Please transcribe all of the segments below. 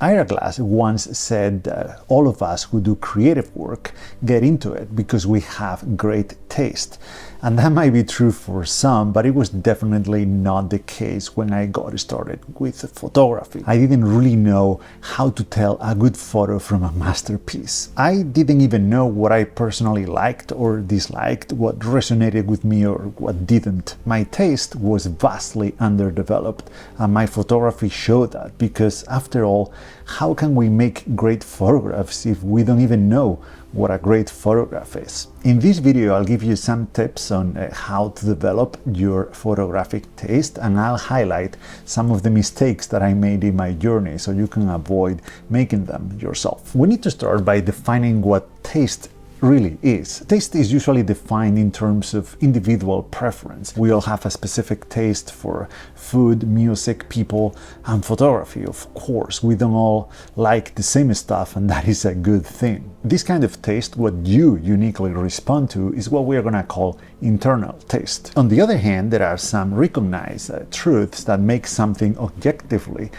Ira Glass once said that all of us who do creative work get into it because we have great taste. And that might be true for some, but it was definitely not the case when I got started with photography. I didn't really know how to tell a good photo from a masterpiece. I didn't even know what I personally liked or disliked, what resonated with me or what didn't. My taste was vastly underdeveloped, and my photography showed that, because after all, how can we make great photographs if we don't even know what a great photograph is? In this video, I'll give you some tips on how to develop your photographic taste, and I'll highlight some of the mistakes that I made in my journey so you can avoid making them yourself. We need to start by defining what taste really is. Taste is usually defined in terms of individual preference. We all have a specific taste for food, music, people, and photography. Of course, we don't all like the same stuff, and that is a good thing. This kind of taste, what you uniquely respond to, is what we are going to call internal taste. On the other hand, there are some recognized truths that make something objectively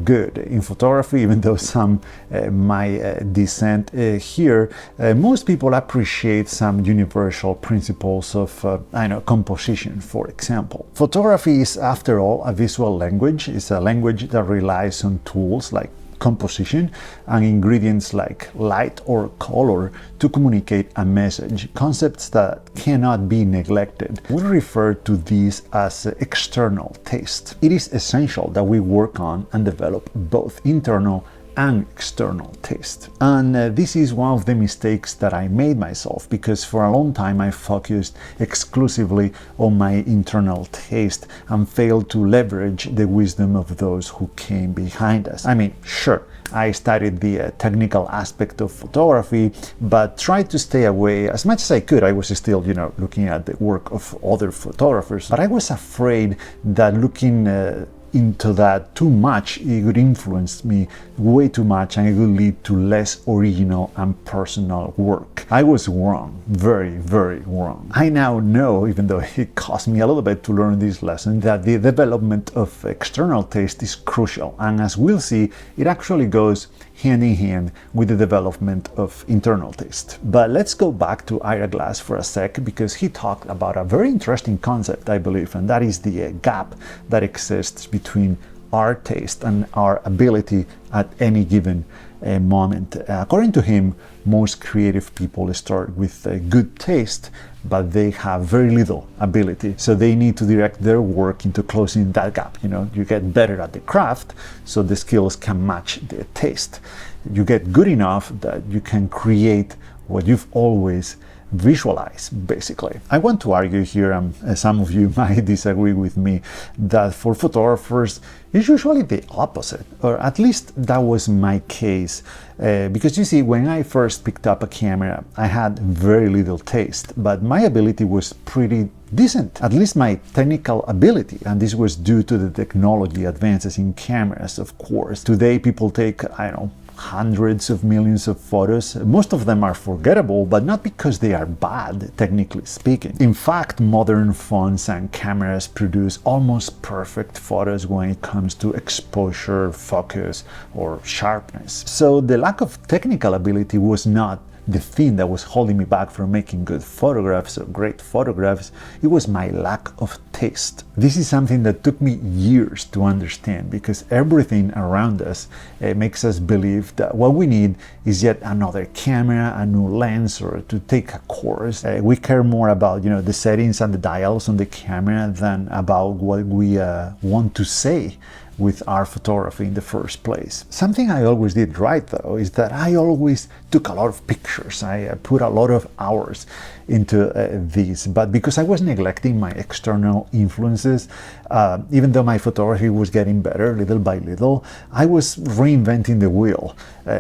good. In photography, even though some might dissent here, most people appreciate some universal principles of composition, for example. Photography is, after all, a visual language. It's a language that relies on tools like composition and ingredients like light or color to communicate a message, concepts that cannot be neglected. We refer to these as external taste. It is essential that we work on and develop both internal and external taste. And this is one of the mistakes that I made myself, because for a long time I focused exclusively on my internal taste and failed to leverage the wisdom of those who came behind us. I mean, sure, I studied the technical aspect of photography, but tried to stay away as much as I could. I was still, looking at the work of other photographers, but I was afraid that looking into that too much, it would influence me way too much, and it would lead to less original and personal work. I was wrong, very, very wrong. I now know, even though it cost me a little bit to learn this lesson, that the development of external taste is crucial, and as we'll see, it actually goes hand in hand with the development of internal taste. But let's go back to Ira Glass for a sec, because he talked about a very interesting concept, I believe, and that is the gap that exists between our taste and our ability at any given moment. According to him, most creative people start with good taste, but they have very little ability. So they need to direct their work into closing that gap. You get better at the craft, so the skills can match the taste. You get good enough that you can create what you've always visualize, basically. I want to argue here, and some of you might disagree with me, that for photographers it's usually the opposite, or at least that was my case, because you see, when I first picked up a camera, I had very little taste, but my ability was pretty decent, at least my technical ability, and this was due to the technology advances in cameras, of course. Today people take, hundreds of millions of photos. Most of them are forgettable, but not because they are bad, technically speaking. In fact, modern phones and cameras produce almost perfect photos when it comes to exposure, focus, or sharpness. So the lack of technical ability was not the thing that was holding me back from making good photographs or great photographs. It was my lack of taste. This is something that took me years to understand, because everything around us makes us believe that what we need is yet another camera, a new lens, or to take a course. We care more about the settings and the dials on the camera than about what we want to say with our photography in the first place. Something I always did right, though, is that I always took a lot of pictures. I put a lot of hours into these, but because I was neglecting my external influences, even though my photography was getting better little by little, I was reinventing the wheel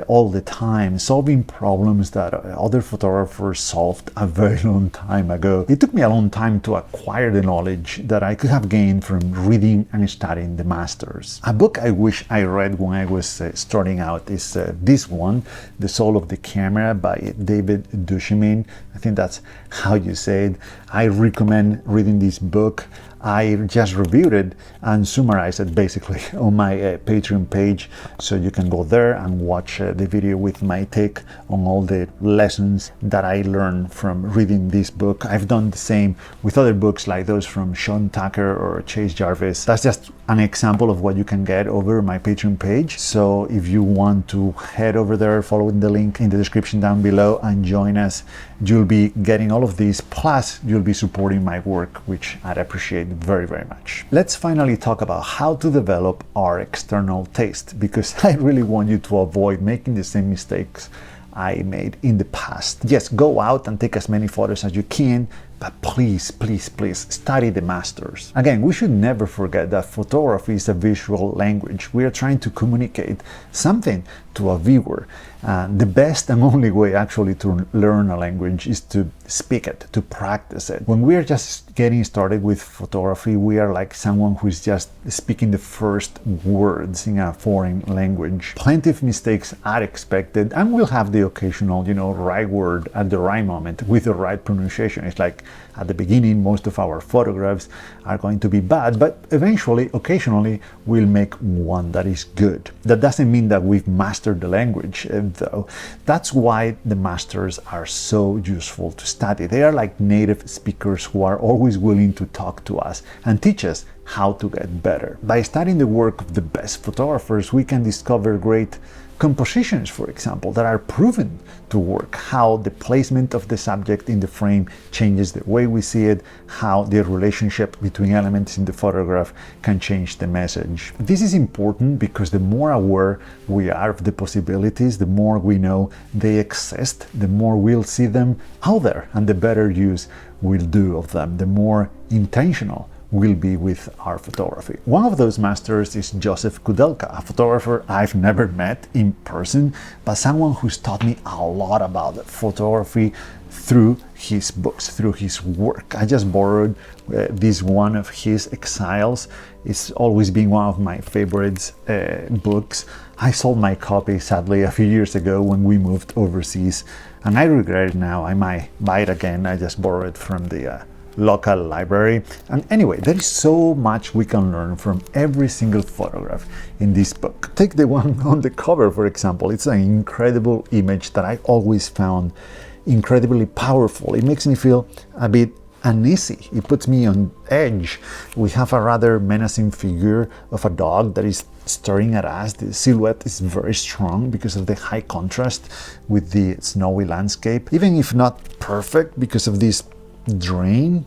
all the time, solving problems that other photographers solved a very long time ago. It took me a long time to acquire the knowledge that I could have gained from reading and studying the masters. A book I wish I read when I was starting out is this one, The Soul of the Camera by David Duchovny. I think that's how you say it. I recommend reading this book. I just reviewed it and summarized it basically on my Patreon page, so you can go there and watch the video with my take on all the lessons that I learned from reading this book. I've done the same with other books like those from Sean Tucker or Chase Jarvis. That's just an example of what you can get over my Patreon page. So if you want to head over there, follow the link in the description down below and join us, you'll be getting all of these, plus you'll be supporting my work, which I'd appreciate very, very much. Let's finally talk about how to develop our external taste, because I really want you to avoid making the same mistakes I made in the past. Yes, go out and take as many photos as you can, but please, please, please study the masters. Again, we should never forget that photography is a visual language. We are trying to communicate something to a viewer. The best and only way actually to learn a language is to speak it, to practice it. When we are just getting started with photography, we are like someone who is just speaking the first words in a foreign language. Plenty of mistakes are expected, and we'll have the occasional, right word at the right moment with the right pronunciation. It's like at the beginning, most of our photographs are going to be bad, but eventually, occasionally, we'll make one that is good. That doesn't mean that we've mastered the language, though. That's why the masters are so useful to study. They are like native speakers who are always willing to talk to us and teach us how to get better. By studying the work of the best photographers, we can discover great compositions, for example, that are proven to work, how the placement of the subject in the frame changes the way we see it, how the relationship between elements in the photograph can change the message. This is important because the more aware we are of the possibilities, the more we know they exist, the more we'll see them out there, and the better use we'll do of them, the more intentional will be with our photography. One of those masters is Joseph Kudelka, a photographer I've never met in person, but someone who's taught me a lot about photography through his books, through his work. I just borrowed this one of his Exiles. It's always been one of my favorites books. I sold my copy, sadly, a few years ago when we moved overseas, and I regret it now. I might buy it again. I just borrowed it from the local library. And anyway, there is so much we can learn from every single photograph in this book. Take the one on the cover, for example. It's an incredible image that I always found incredibly powerful. It makes me feel a bit uneasy. It puts me on edge. We have a rather menacing figure of a dog that is staring at us. The silhouette is very strong because of the high contrast with the snowy landscape, even if not perfect because of this drain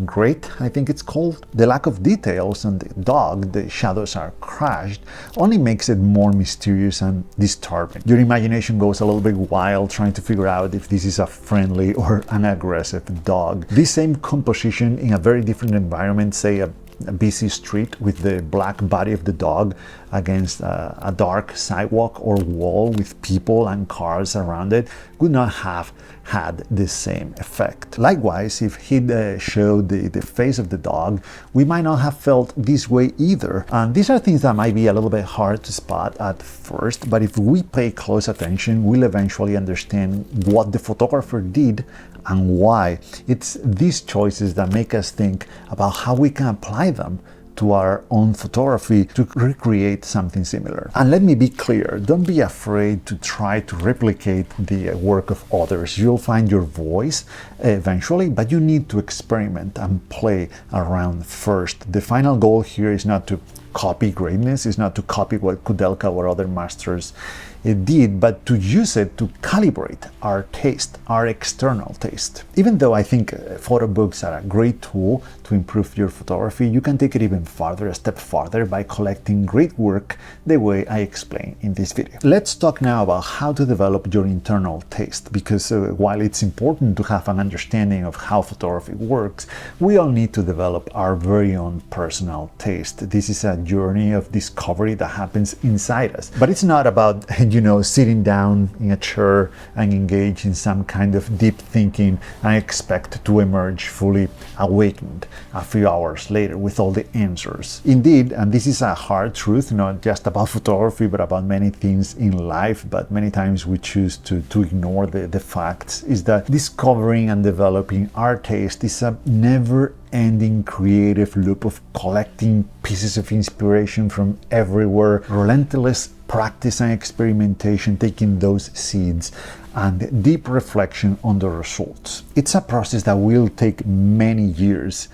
grate, I think it's called. The lack of details on the dog, the shadows are crashed, only makes it more mysterious and disturbing. Your imagination goes a little bit wild trying to figure out if this is a friendly or an aggressive dog. This same composition in a very different environment, say a busy street with the black body of the dog against a dark sidewalk or wall with people and cars around it, would not have had the same effect. Likewise, if he'd showed the face of the dog, we might not have felt this way either. And these are things that might be a little bit hard to spot at first, but if we pay close attention, we'll eventually understand what the photographer did and why. It's these choices that make us think about how we can apply them to our own photography to recreate something similar. And let me be clear, don't be afraid to try to replicate the work of others. You'll find your voice eventually, but you need to experiment and play around first. The final goal here is not to copy greatness, is not to copy what Kudelka or other masters did, but to use it to calibrate our taste, our external taste. Even though I think photo books are a great tool to improve your photography, you can take it even farther, a step farther, by collecting great work the way I explain in this video. Let's talk now about how to develop your internal taste, because while it's important to have an understanding of how photography works, we all need to develop our very own personal taste. This is a journey of discovery that happens inside us, but it's not about sitting down in a chair and engage in some kind of deep thinking and expect to emerge fully awakened a few hours later with all the answers. Indeed, and this is a hard truth, not just about photography, but about many things in life, but many times we choose to ignore the facts, is that discovering and developing our taste is a never never-ending creative loop of collecting pieces of inspiration from everywhere, relentless practice and experimentation, taking those seeds, and deep reflection on the results. It's a process that will take many years.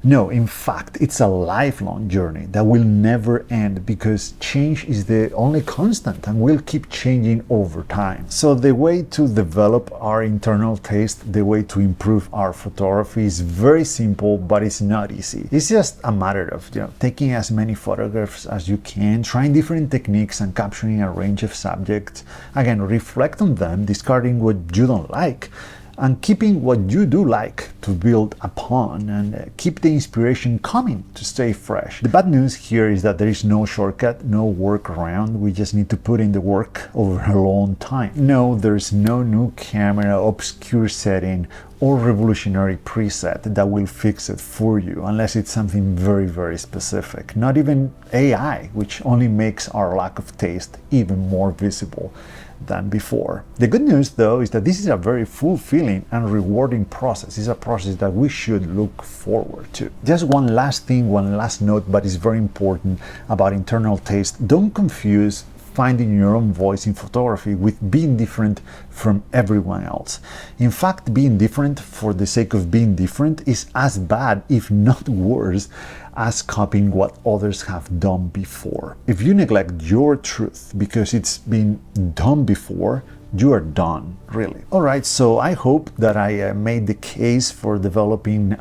No, in fact, it's a lifelong journey that will never end, because change is the only constant and will keep changing over time. So the way to develop our internal taste, the way to improve our photography is very simple, but it's not easy. It's just a matter of taking as many photographs as you can, trying different techniques and capturing a range of subjects. Again, reflect on them, discarding what you don't like, and keeping what you do like to build upon, and keep the inspiration coming to stay fresh. The bad news here is that there is no shortcut, no workaround. We just need to put in the work over a long time. No, there's no new camera, obscure setting, or revolutionary preset that will fix it for you, unless it's something very, very specific. Not even AI, which only makes our lack of taste even more visible than before. The good news, though, is that this is a very fulfilling and rewarding process. It's a process that we should look forward to. Just one last thing, one last note, but it's very important about internal taste. Don't confuse finding your own voice in photography with being different from everyone else. In fact, being different for the sake of being different is as bad, if not worse, as copying what others have done before. If you neglect your truth because it's been done before, you are done, really. Alright, so I hope that I made the case for developing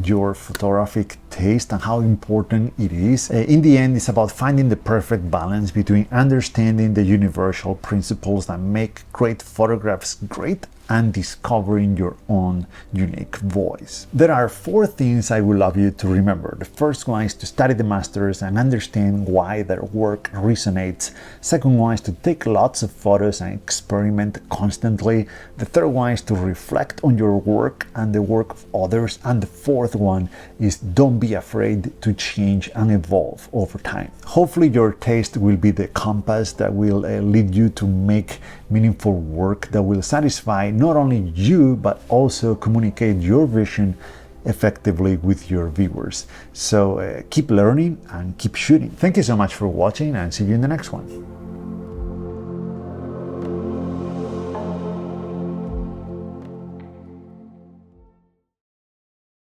your photographic taste and how important it is. In the end, it's about finding the perfect balance between understanding the universal principles that make great photographs great and discovering your own unique voice. There are 4 things I would love you to remember. The first one is to study the masters and understand why their work resonates. Second one is to take lots of photos and experiment constantly. The third one is to reflect on your work and the work of others. And the fourth one is don't be afraid to change and evolve over time. Hopefully your taste will be the compass that will lead you to make meaningful work that will satisfy not only you, but also communicate your vision effectively with your viewers. So keep learning and keep shooting. Thank you so much for watching, and see you in the next one.